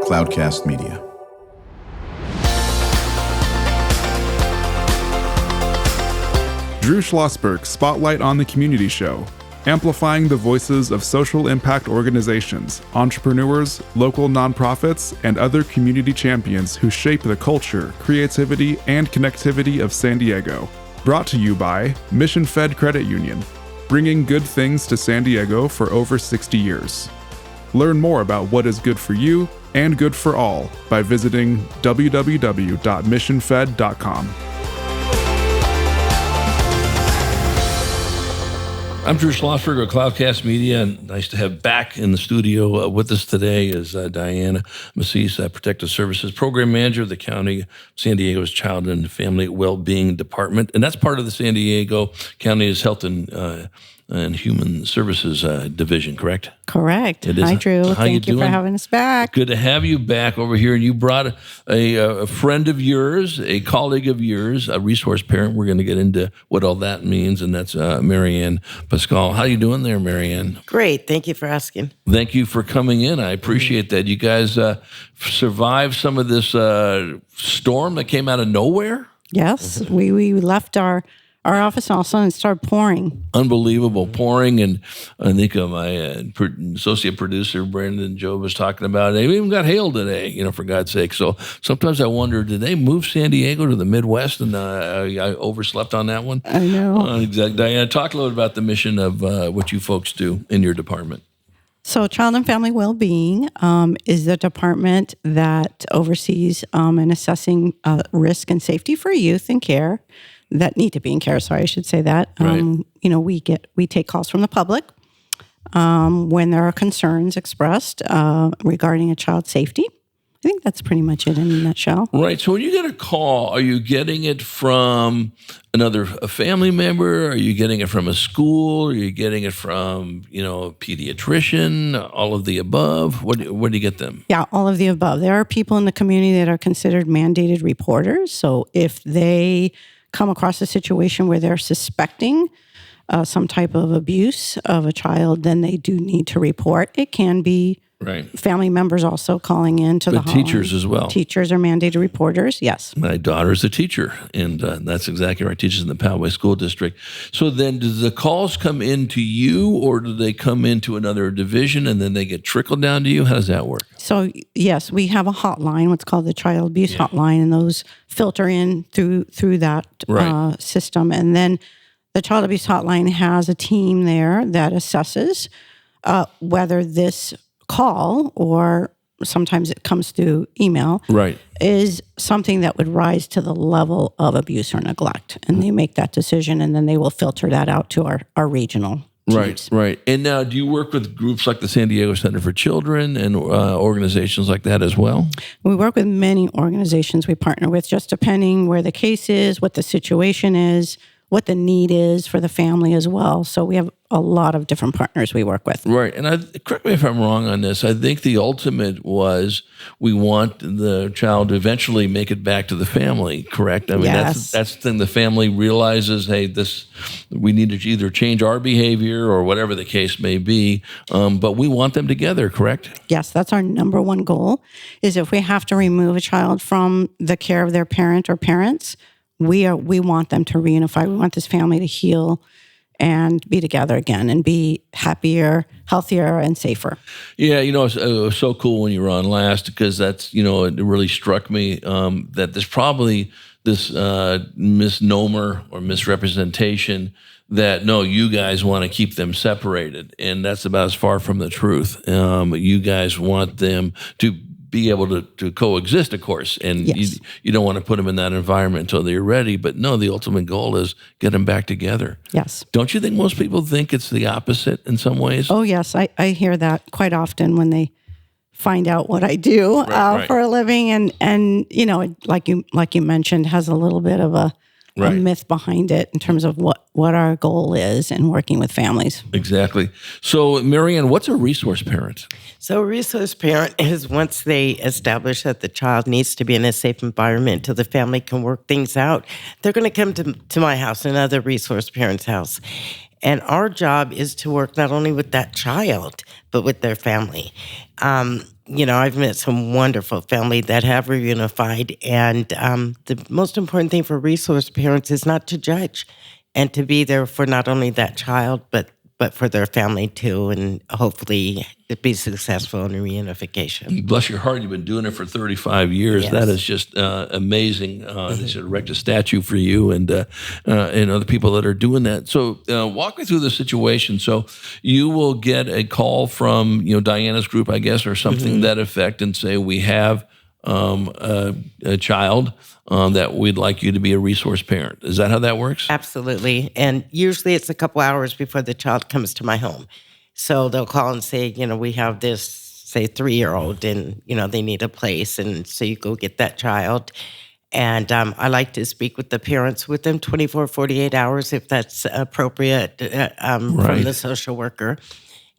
Cloudcast Media. Drew Schlosberg Spotlight on the Community Show, amplifying the voices of social impact organizations, entrepreneurs, local nonprofits, and other community champions who shape the culture, creativity, and connectivity of San Diego. Brought to you by Mission Fed Credit Union, bringing good things to San Diego for over 60 years. Learn more about what is good for you and good for all by visiting www.missionfed.com. I'm Drew Schlosberg of Cloudcast Media, and nice to have back in the studio with us today is Diana Macis, Protective Services Program Manager of the County of San Diego's Child and Family Wellbeing Department, and that's part of the San Diego County's Health and Human Services Division, correct? Correct. It is. Hi, Drew. Thank you doing? for having us back. Good to have you back over here. And you brought a friend of yours, a colleague of yours, a resource parent. We're going to get into what all that means, and that's Ann Pascal. How you doing there, Ann? Great. Thank you for asking. Thank you for coming in. I appreciate that. You guys survived some of this storm that came out of nowhere? Yes. We left our office also and started pouring. Unbelievable pouring, and I think my associate producer Brandon Job was talking about it. We even got hail today, for God's sake. So sometimes I wonder, did they move San Diego to the Midwest? And I overslept on that one. I know. Exactly. Diana, talk a little about the mission of what you folks do in your department. So Child and Family Wellbeing is the department that oversees and assessing risk and safety for youth in care that need to be in care. Sorry, I should say that. Right. We take calls from the public when there are concerns expressed regarding a child's safety. I think that's pretty much it in a nutshell. Right. So when you get a call, are you getting it from a family member? Are you getting it from a school? Are you getting it from, a pediatrician? All of the above? Where do you get them? Yeah, all of the above. There are people in the community that are considered mandated reporters. So if they come across a situation where they're suspecting some type of abuse of a child, then they do need to report. It can be family members also calling in to the hotline. Teachers as well. Teachers are mandated reporters, yes. My daughter's a teacher, and that's exactly right. Teaches in the Poway School District. So then do the calls come into you, or do they come into another division and then they get trickled down to you? How does that work? So, yes, we have a hotline, what's called the Child Abuse Hotline, and those filter in through that system. And then the Child Abuse Hotline has a team there that assesses whether this call, or sometimes it comes through email, is something that would rise to the level of abuse or neglect. And they make that decision, and then they will filter that out to our regional teams. Right. And now, do you work with groups like the San Diego Center for Children and organizations like that as well? We work with many organizations we partner with, just depending where the case is, what the situation is, what the need is for the family as well. So we have a lot of different partners we work with. Right. And correct me if I'm wrong on this. I think the ultimate was we want the child to eventually make it back to the family, correct? I mean, yes. that's the thing. The family realizes, hey, we need to either change our behavior or whatever the case may be. But we want them together, correct? Yes, that's our number one goal, is if we have to remove a child from the care of their parent or parents, we want them to reunify. We want this family to heal and be together again and be happier, healthier, and safer. Yeah, it was so cool when you were on last, because that's, it really struck me that there's probably this misnomer or misrepresentation that, no, you guys want to keep them separated. And that's about as far from the truth. You guys want them to be able to coexist, of course, and you don't want to put them in that environment until they're ready. But no, the ultimate goal is get them back together. Yes. Don't you think most people think it's the opposite in some ways? Oh, yes. I hear that quite often when they find out what I do for a living, and like you mentioned, has a little bit of a myth behind it in terms of what our goal is in working with families. Exactly. So, Ann, what's a resource parent? So a resource parent is once they establish that the child needs to be in a safe environment till the family can work things out, they're going to come to my house, another resource parent's house. And our job is to work not only with that child, but with their family. I've met some wonderful family that have reunified, and the most important thing for resource parents is not to judge and to be there for not only that child, but for their family too, and hopefully be successful in reunification. Bless your heart, you've been doing it for 35 years. Yes. That is just amazing. They should erect a statue for you and other people that are doing that. So walk me through the situation. So you will get a call from Diana's group, I guess, or something to that effect, and say, we have a child that we'd like you to be a resource parent. Is that how that works? Absolutely. And usually it's a couple hours before the child comes to my home. So they'll call and say, we have this, say, 3-year-old, and, they need a place. And so you go get that child. And I like to speak with the parents within 24, 48 hours, if that's appropriate, from the social worker.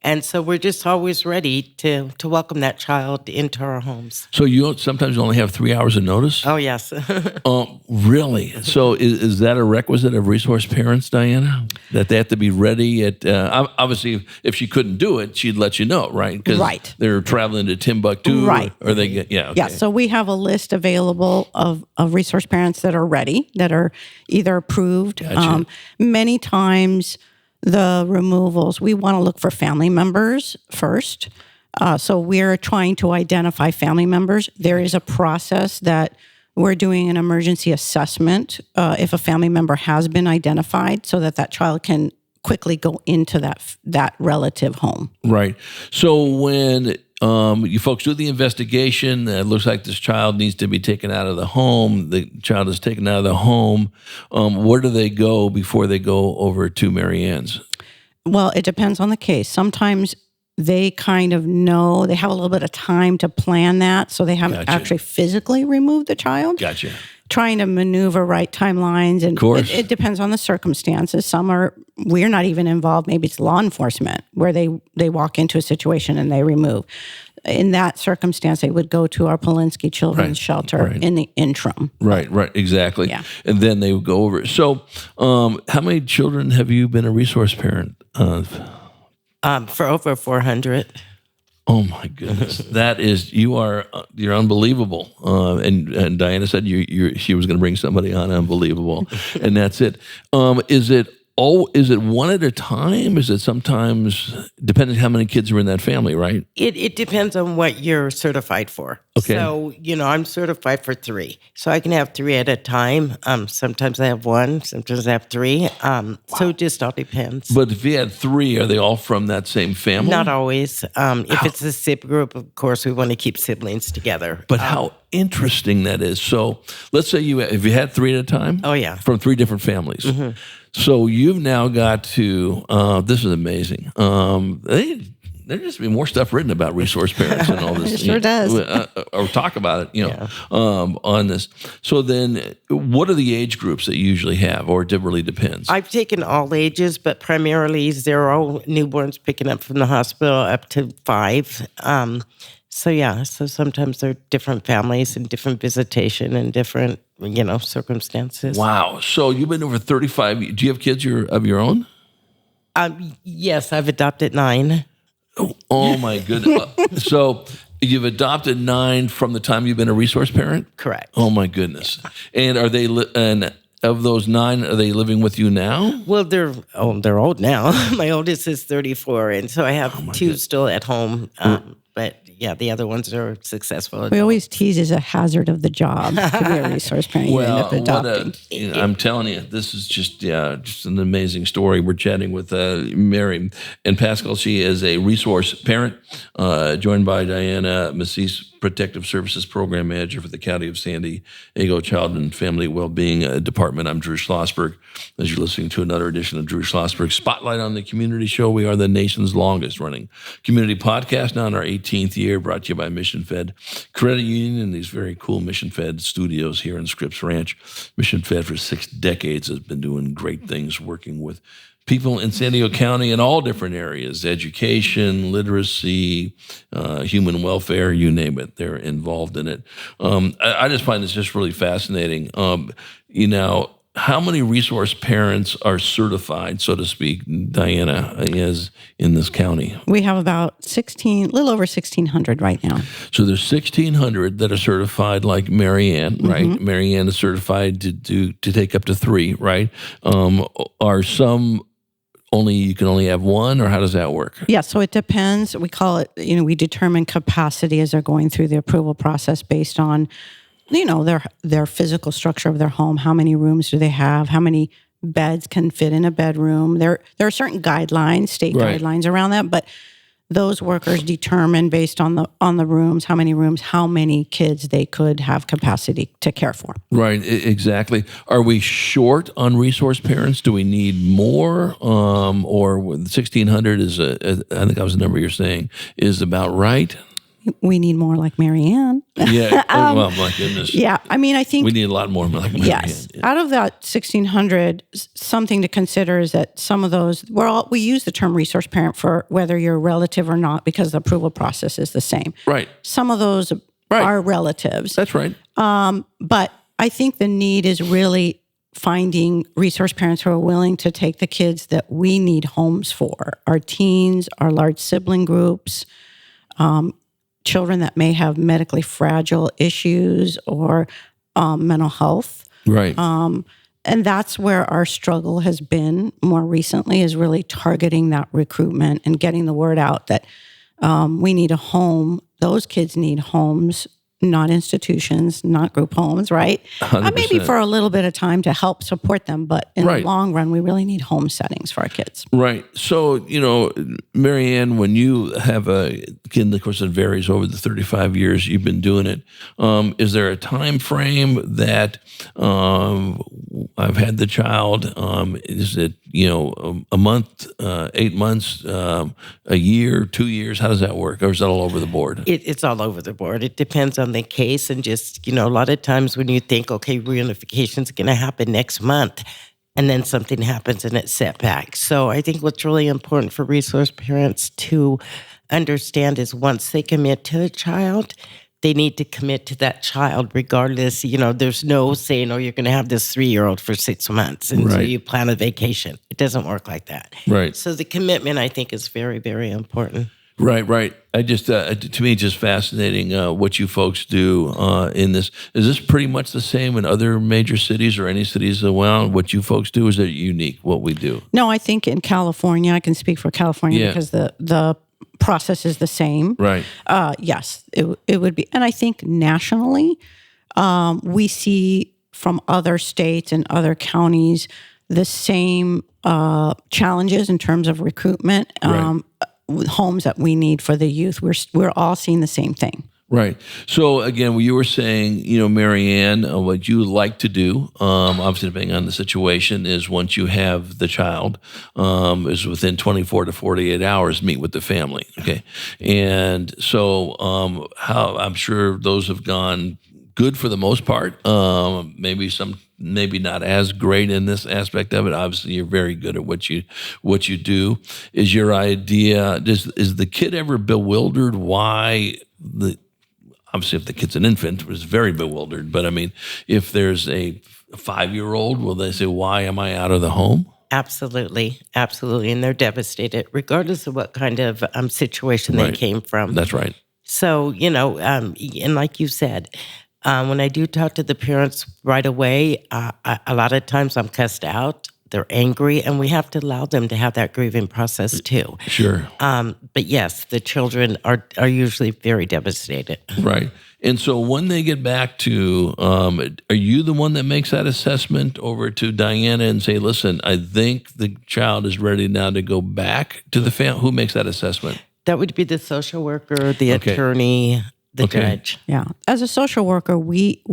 And so we're just always ready to welcome that child into our homes. So you sometimes only have 3 hours of notice? Oh, yes. Really? So is that a requisite of resource parents, Diana? That they have to be ready at, obviously, if she couldn't do it, she'd let you know, right? Because they're traveling to Timbuktu. Right. Or they get, okay. Yeah, so we have a list available of resource parents that are ready, that are either approved. Gotcha. Many times, the removals, we want to look for family members first. So we're trying to identify family members. There is a process that we're doing an emergency assessment if a family member has been identified, so that child can quickly go into that relative home. Right. So when you folks do the investigation, it looks like this child needs to be taken out of the home. The child is taken out of the home. Where do they go before they go over to Mary Ann's? Well, it depends on the case. Sometimes they kind of know, they have a little bit of time to plan that, so they haven't actually physically removed the child. Gotcha. Trying to maneuver right timelines, and it depends on the circumstances. We're not even involved. Maybe it's law enforcement where they walk into a situation and they remove. In that circumstance, they would go to our Polinsky Children's Shelter in the interim. Right, exactly. Yeah. And then they would go over. So how many children have you been a resource parent of? For over 400. Oh my goodness, you're unbelievable. And Diana said she was going to bring somebody on unbelievable, and that's it. Is it one at a time? Is it sometimes depending on how many kids are in that family? Right. It depends on what you're certified for. Okay. So I'm certified for 3, so I can have 3 at a time. Sometimes I have 1, sometimes I have 3. So it just all depends. But if you had 3, are they all from that same family? Not always. If it's a sibling group, of course, we want to keep siblings together. But how interesting that is. So let's say if you had 3 at a time. Oh, yeah. From 3 different families. Mm-hmm. So you've now got to. This is amazing. There needs to be more stuff written about resource parents and all this. It sure does. Or talk about it, on this. So then, what are the age groups that you usually have, or it really depends? I've taken all ages, but primarily 0 newborns picking up from the hospital up to 5. So sometimes they're different families and different visitation and different, circumstances. Wow. So you've been over 35. Do you have kids of your own? Yes, I've adopted 9. Oh my goodness. So you've adopted 9 from the time you've been a resource parent? Correct. Oh my goodness. And are they, and of those 9, are they living with you now? Well, they're old now. My oldest is 34, and so I have 2 still at home. But yeah, the other ones are successful adults. We always tease it's a hazard of the job to be a resource parent. You end up adopting. I'm telling you, this is just an amazing story. We're chatting with Mary Ann Pascal. She is a resource parent, joined by Diana Macis, Protective Services Program Manager for the County of San Diego Child and Family Wellbeing Department. I'm Drew Schlosberg. As you're listening to another edition of Drew Schlosberg Spotlight on the Community Show, we are the nation's longest running community podcast, now in our 18th year, brought to you by Mission Fed Credit Union and these very cool Mission Fed studios here in Scripps Ranch. Mission Fed for 6 decades has been doing great things, working with people in San Diego County in all different areas, education, literacy, human welfare, you name it, they're involved in it. I just find this just really fascinating. how many resource parents are certified, so to speak, Diana, is in this county? We have about a little over 1,600 right now. So there's 1,600 that are certified, like Mary Ann, right? Mary Ann is certified to take up to 3, right? Are some you can only have 1, or how does that work? Yeah, so it depends. We call it, we determine capacity as they're going through the approval process based on, their physical structure of their home. How many rooms do they have? How many beds can fit in a bedroom? There are certain guidelines, state guidelines around that, but those workers determine based on the rooms, how many rooms, how many kids they could have capacity to care for. Right, exactly. Are we short on resource parents? Do we need more? Or 1,600 is, I think that was the number you're saying, is about right? We need more like Mary Ann. Yeah. Well, my goodness. Yeah. I mean, I think we need a lot more like Mary Ann. Yes. Out of that 1,600, something to consider is that some of those, we use the term resource parent for whether you're a relative or not, because the approval process is the same. Right. Some of those are relatives. That's right. But I think the need is really finding resource parents who are willing to take the kids that we need homes for, our teens, our large sibling groups, children that may have medically fragile issues or mental health. Right. And that's where our struggle has been more recently, is really targeting that recruitment and getting the word out that we need a home. Those kids need homes, not institutions, not group homes, right? 100%. Maybe for a little bit of time to help support them, but in the long run, we really need home settings for our kids. Right. So, Mary Ann, when you have a kid, of course, it varies over the 35 years you've been doing it. Is there a time frame that I've had the child? Is it, a month, 8 months, a year, 2 years? How does that work? Or is that all over the board? It's all over the board. It depends on the case, and just, a lot of times when you think, okay, reunification is going to happen next month, and then something happens and it's set back. So I think what's really important for resource parents to understand is once they commit to a child, they need to commit to that child regardless. There's no saying, you're going to have this 3-year-old for 6 months, and so you plan a vacation. It doesn't work like that. Right. So the commitment, I think, is very, very important. Right. I just, to me, just fascinating what you folks do in this. Is this pretty much the same in other major cities or any cities around? What you folks do, is it unique, what we do? No, I think in California, I can speak for California because the process is the same. Right. Yes, it would be. And I think nationally, we see from other states and other counties the same challenges in terms of recruitment. Homes that we need for the youth. We're all seeing the same thing. Right. So again, you were saying, Mary Ann, what you like to do, obviously depending on the situation, is once you have the child, is within 24 to 48 hours, meet with the family. Okay. And so how I'm sure those have gone good for the most part. Maybe not as great in this aspect of it. Obviously, you're very good at what you do. Is your idea? Is the kid ever bewildered? Why obviously, if the kid's an infant, was very bewildered. But I mean, if there's a 5-year-old, will they say, "Why am I out of the home?" Absolutely, and they're devastated, regardless of what kind of situation they came from. That's right. So and like you said. When I do talk to the parents right away, a lot of times I'm cussed out. They're angry, and we have to allow them to have that grieving process too. Sure. But yes, the children are usually very devastated. Right. And so when they get back to, are you the one that makes that assessment over to Diana and say, listen, I think the child is ready now to go back to the family? Who makes that assessment? That would be the social worker, the attorney, the judge. Yeah. As a social worker, we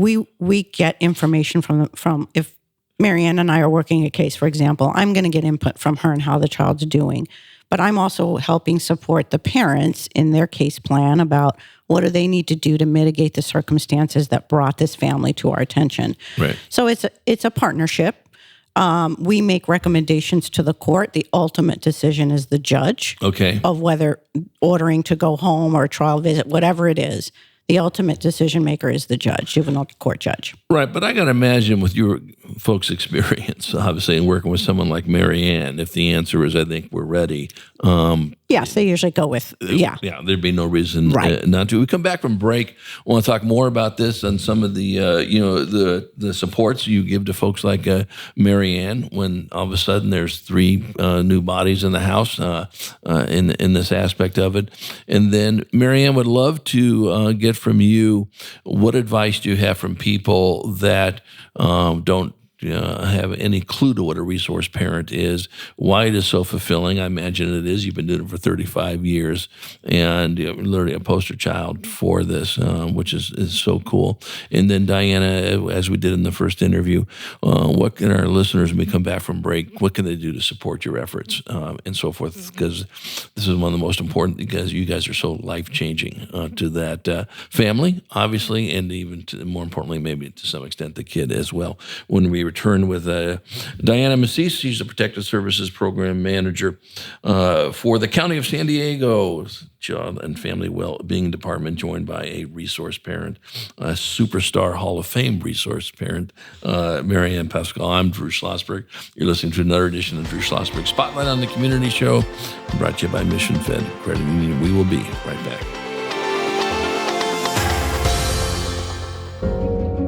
get information from if Mary Ann and I are working a case, for example, I'm going to get input from her on how the child's doing. But I'm also helping support the parents in their case plan about what do they need to do to mitigate the circumstances that brought this family to our attention. Right. So it's a partnership. We make recommendations to the court. The ultimate decision is the judge of whether ordering to go home or a trial visit, whatever it is. The ultimate decision maker is the judge, juvenile court judge. Right, but I got to imagine with your folks' experience, obviously, in working with someone like Mary Ann, if the answer is, I think we're ready. Yes, they usually go with, Yeah, there'd be no reason not to. We come back from break. I want to talk more about this and some of the, the supports you give to folks like Mary Ann when all of a sudden there's 3 new bodies in the house in this aspect of it. And then Mary Ann, would love to get from you, what advice do you have from people that don't have any clue to what a resource parent is, why it is so fulfilling? I imagine it is. You've been doing it for 35 years and literally a poster child for this, which is so cool. And then Diana, as we did in the first interview, what can our listeners, when we come back from break, what can they do to support your efforts and so forth? Because this is one of the most important, because you guys are so life-changing to that family, obviously, and even more importantly, maybe to some extent, the kid as well. When we return with Diana Macis. She's the Protective Services Program Manager for the County of San Diego's Child and Family Well-Being Department, joined by a resource parent, a superstar Hall of Fame resource parent, Mary Ann Pascal. I'm Drew Schlosberg. You're listening to another edition of Drew Schlosberg Spotlight on the Community Show, brought to you by Mission Fed Credit Union. We will be right back.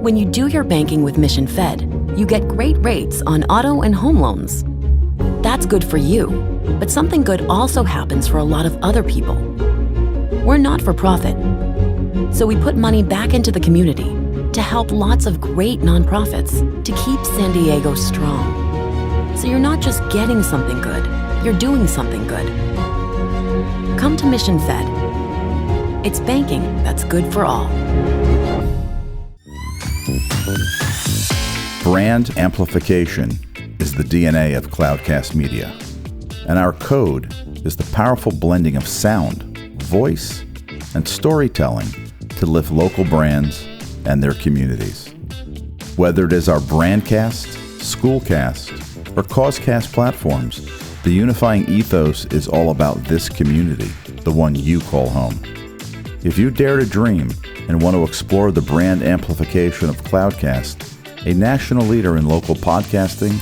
When you do your banking with Mission Fed, you get great rates on auto and home loans. That's good for you, but something good also happens for a lot of other people. We're not for profit, so we put money back into the community to help lots of great nonprofits to keep San Diego strong. So you're not just getting something good, you're doing something good. Come to Mission Fed. It's banking that's good for all. Brand amplification is the DNA of Cloudcast Media, and our code is the powerful blending of sound, voice, and storytelling to lift local brands and their communities. Whether it is our Brandcast, Schoolcast, or Causecast platforms, the unifying ethos is all about this community, the one you call home. If you dare to dream and want to explore the brand amplification of Cloudcast, a national leader in local podcasting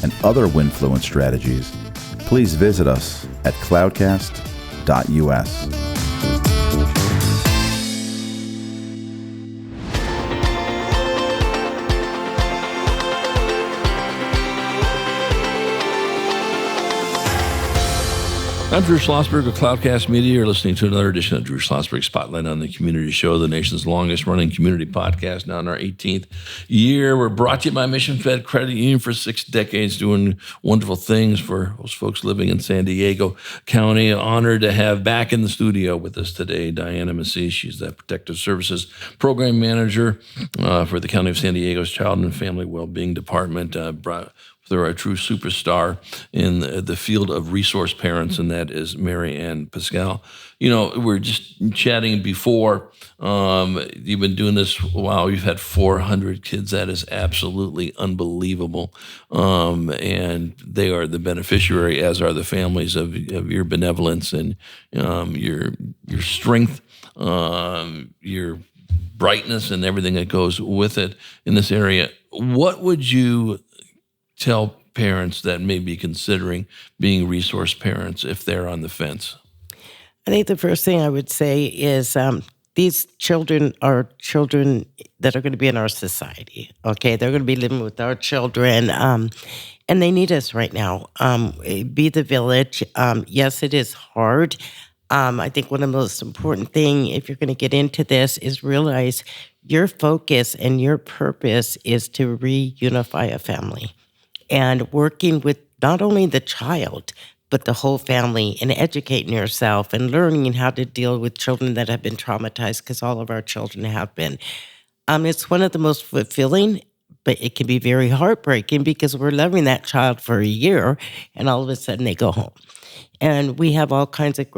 and other Winfluence strategies, please visit us at cloudcast.us. I'm Drew Schlosberg of Cloudcast Media. You're listening to another edition of Drew Schlosberg Spotlight on the Community Show, the nation's longest-running community podcast, now in our 18th year. We're brought to you by Mission Fed Credit Union for 6 decades, doing wonderful things for those folks living in San Diego County. Honored to have back in the studio with us today Diana Macis. She's the Protective Services Program Manager for the County of San Diego's Child and Family Well-Being Department. They're a true superstar in the field of resource parents, and that is Mary Ann Pascal. You know, we're just chatting before. You've been doing this a while. You've had 400 kids. That is absolutely unbelievable. And they are the beneficiary, as are the families of your benevolence and your strength, your brightness, and everything that goes with it in this area. What would you tell parents that may be considering being resource parents if they're on the fence? I think the first thing I would say is these children are children that are going to be in our society, okay? They're going to be living with our children, and they need us right now. Be the village. Yes, it is hard. I think one of the most important thing, if you're going to get into this, is realize your focus and your purpose is to reunify a family. And working with not only the child, but the whole family, and educating yourself and learning how to deal with children that have been traumatized, because all of our children have been. It's one of the most fulfilling, but it can be very heartbreaking because we're loving that child for a year, and all of a sudden they go home. And we have all kinds of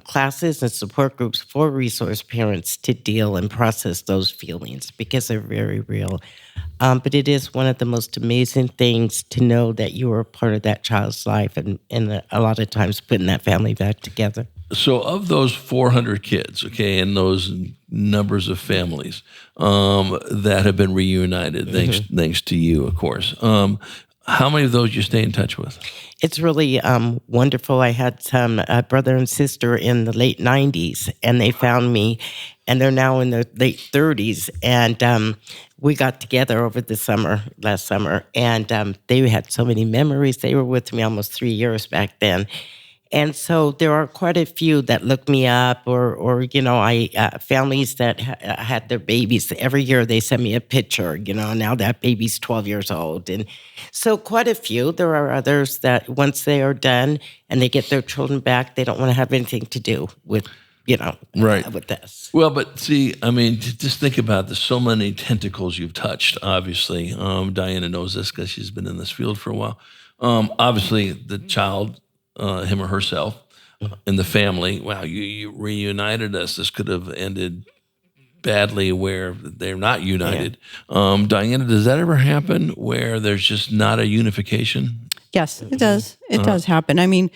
classes and support groups for resource parents to deal and process those feelings because they're very real. But it is one of the most amazing things to know that you are a part of that child's life and a lot of times putting that family back together. So of those 400 kids, okay, and those numbers of families that have been reunited, thanks to you, of course. How many of those you stay in touch with? It's really wonderful. I had some brother and sister in the late 90s, and they found me, and they're now in their late 30s. And we got together over the last summer, and they had so many memories. They were with me almost 3 years back then. And so there are quite a few that look me up, or families that had their babies. Every year they send me a picture, now that baby's 12 years old. And so quite a few. There are others that once they are done and they get their children back, they don't want to have anything to do with, with this. Well, but see, I mean, just think about this. So many tentacles you've touched, obviously. Diana knows this because she's been in this field for a while. Obviously, the child, him or herself, and the family. Wow, you reunited us. This could have ended badly where they're not united. Yeah. Diana, does that ever happen where there's just not a unification? Yes, it does. It does happen. I mean,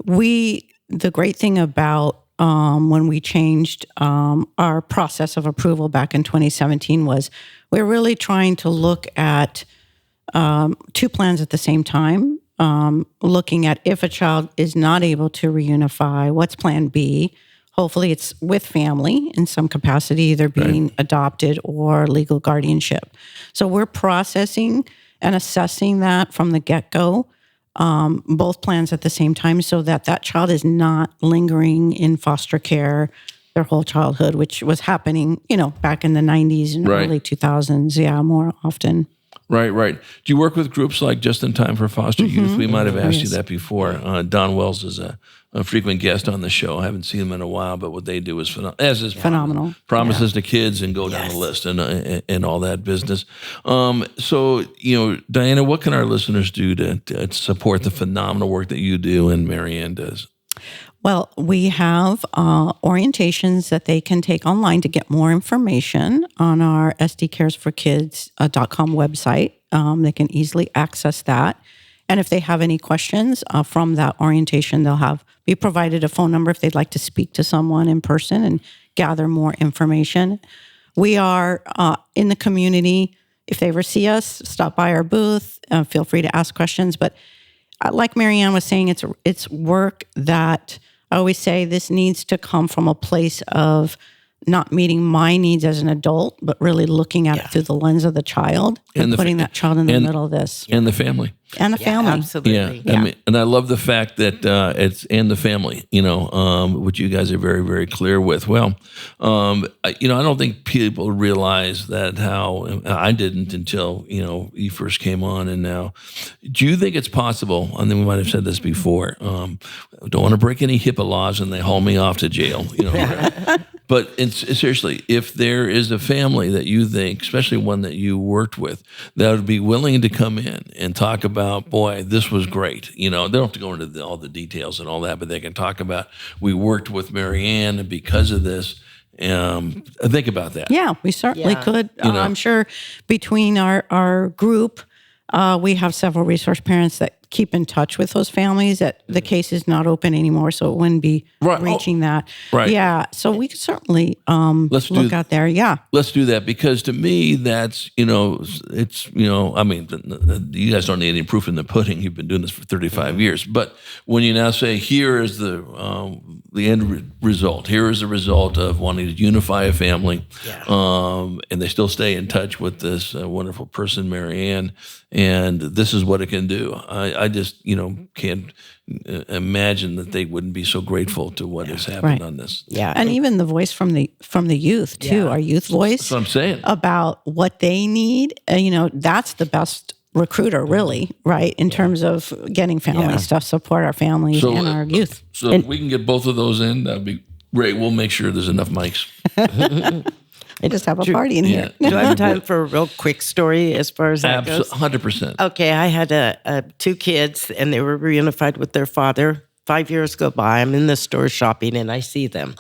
the great thing about when we changed our process of approval back in 2017 was we're really trying to look at two plans at the same time. Looking at if a child is not able to reunify, what's plan B? Hopefully it's with family in some capacity, either being adopted or legal guardianship. So we're processing and assessing that from the get-go, both plans at the same time, so that child is not lingering in foster care their whole childhood, which was happening, back in the 90s and early 2000s, more often. Right. Do you work with groups like Just in Time for Foster Youth? We might have asked you that before. Don Wells is a frequent guest on the show. I haven't seen him in a while, but what they do is phenomenal. Promises to kids and go down the list and all that business. So, Diana, what can our listeners do to support the phenomenal work that you do and Marianne does? Well, we have orientations that they can take online to get more information on our sdcaresforkids.com website. They can easily access that. And if they have any questions from that orientation, they'll be provided a phone number if they'd like to speak to someone in person and gather more information. We are in the community. If they ever see us, stop by our booth. Feel free to ask questions. But like Marianne was saying, it's work that I always say this needs to come from a place of not meeting my needs as an adult, but really looking at it through the lens of the child and putting that child in the middle of this. And the family. And the family. Absolutely. Yeah. I mean, and I love the fact that it's and the family, which you guys are very, very clear with. Well, I don't think people realize that how I didn't until, you first came on and now. Do you think it's possible, and then we might have said this before, don't want to break any HIPAA laws and they haul me off to jail, But seriously, if there is a family that you think, especially one that you worked with, that would be willing to come in and talk about, boy, this was great. They don't have to go into all the details and all that, but they can talk about, we worked with Marianne and because of this. Think about that. Yeah, we certainly could. I'm sure between our group, we have several resource parents that keep in touch with those families that the case is not open anymore, so it wouldn't be reaching that. Right. Yeah, so we could certainly look out there. Yeah. Let's do that because to me, that's, it's, I mean, you guys don't need any proof in the pudding. You've been doing this for 35 years. But when you now say, here is the end result, here is the result of wanting to unify a family, and they still stay in touch with this wonderful person, Marianne, and this is what it can do. I just, can't imagine that they wouldn't be so grateful to what has happened on this. Yeah, and even the voice from the youth too, our youth voice. That's what I'm saying. About what they need. That's the best recruiter, really, right? In terms of getting family stuff, support our families and our youth. So if we can get both of those in, that'd be great. We'll make sure there's enough mics. I just have a party in here. Do I have time for a real quick story as far as that goes? 100%. Okay, I had 2 kids, and they were reunified with their father. 5 years go by, I'm in the store shopping, and I see them.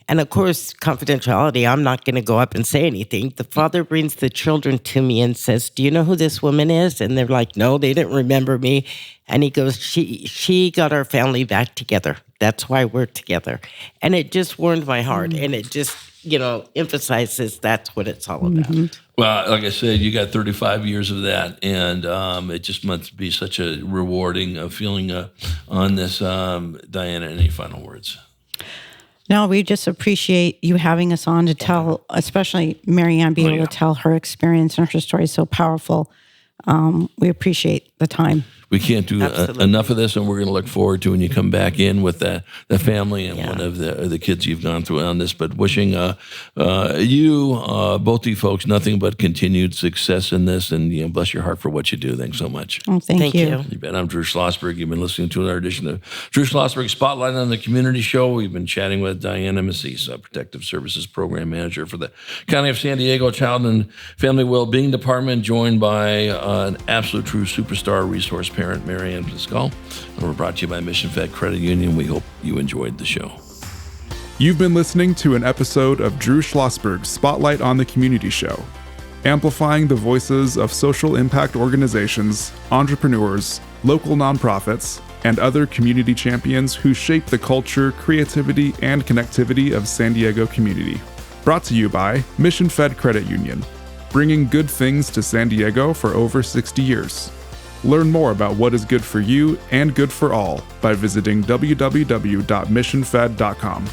And of course, confidentiality, I'm not going to go up and say anything. The father brings the children to me and says, do you know who this woman is? And they're like, no, they didn't remember me. And he goes, she got our family back together. That's why we're together. And it just warmed my heart. And it just, emphasizes that's what it's all about. Well, like I said, you got 35 years of that, and it just must be such a rewarding feeling on this. Diana, any final words? No, we just appreciate you having us on to tell, especially Marianne, be able to tell her experience, and her story is so powerful. We appreciate the time. We can't do enough of this, and we're going to look forward to when you come back in with the family and one of the kids you've gone through on this. But wishing you, both you folks, nothing but continued success in this, and bless your heart for what you do. Thanks so much. Oh, thank you. You bet. I'm Drew Schlosberg. You've been listening to another edition of Drew Schlosberg Spotlight on the Community Show. We've been chatting with Diana Macis, Protective Services Program Manager for the County of San Diego Child and Family Wellbeing Department, joined by an absolute true superstar resource parent, Ann Pascal. And we're brought to you by Mission Fed Credit Union. We hope you enjoyed the show. You've been listening to an episode of Drew Schlosberg's Spotlight on the Community Show, amplifying the voices of social impact organizations, entrepreneurs, local nonprofits, and other community champions who shape the culture, creativity, and connectivity of San Diego community. Brought to you by Mission Fed Credit Union, bringing good things to San Diego for over 60 years. Learn more about what is good for you and good for all by visiting www.missionfed.com.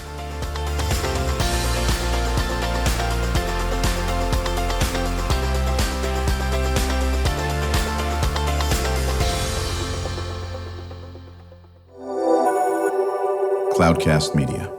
Cloudcast Media.